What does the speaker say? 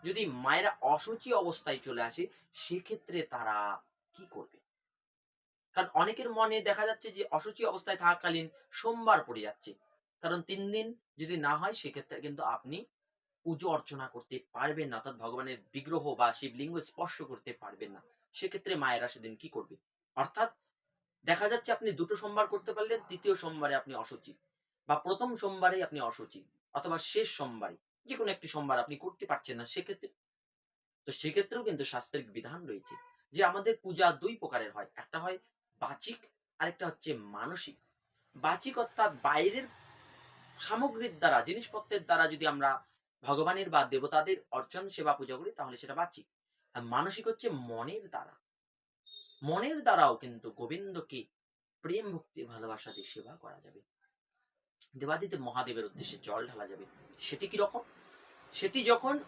যদি মায়েরা অশুচি অবস্থায় চলে আসে, সেক্ষেত্রে তারা কি করবে? কারণ অনেকের মনে দেখা যাচ্ছে যে অশুচি অবস্থায় থাকাকালীন সোমবার পড়ে যাচ্ছে। কারণ ৩ দিন যদি না হয় সেক্ষেত্রে কিন্তু আপনি পুজো অর্চনা করতে পারবেন না। অর্থাৎ ভগবানের বিগ্রহ বা শিবলিঙ্গ স্পর্শ করতে পারবেন না। সেক্ষেত্রে মায়েরা সেদিন কি করবে? অর্থাৎ দেখা যাচ্ছে আপনি ২ টো সোমবার করতে পারলেন, ৩য় সোমবারে আপনি অশুচি বা ১ম সোমবারেই আপনি অশুচি অথবা শেষ সোমবারে যেকোনো একটি সোমবার আপনি করতে পারছেন না। সেক্ষেত্রে সেক্ষেত্রেও কিন্তু শাস্ত্রিক বিধান রয়েছে যে আমাদের পূজা ২ প্রকারের হয়। একটা হয় বাচিক, আরেকটা হচ্ছে মানসিক। বাচিক অর্থাৎ বাইরের সামগ্রীর দ্বারা, জিনিসপত্রের দ্বারা যদি আমরা ভগবানের বা দেবতাদের অর্চন, সেবা, পূজা করি তাহলে সেটা বাচিক। আর মানসিক হচ্ছে মনের দ্বারা। মনের দ্বারাও কিন্তু গোবিন্দকে প্রেম, ভক্তি, ভালোবাসা দিয়ে সেবা করা যাবে। দেবাদিদেব মহাদেবের উদ্দেশ্যে জল ঢালা যাবে। সেটি কিরকম? সেটি যখন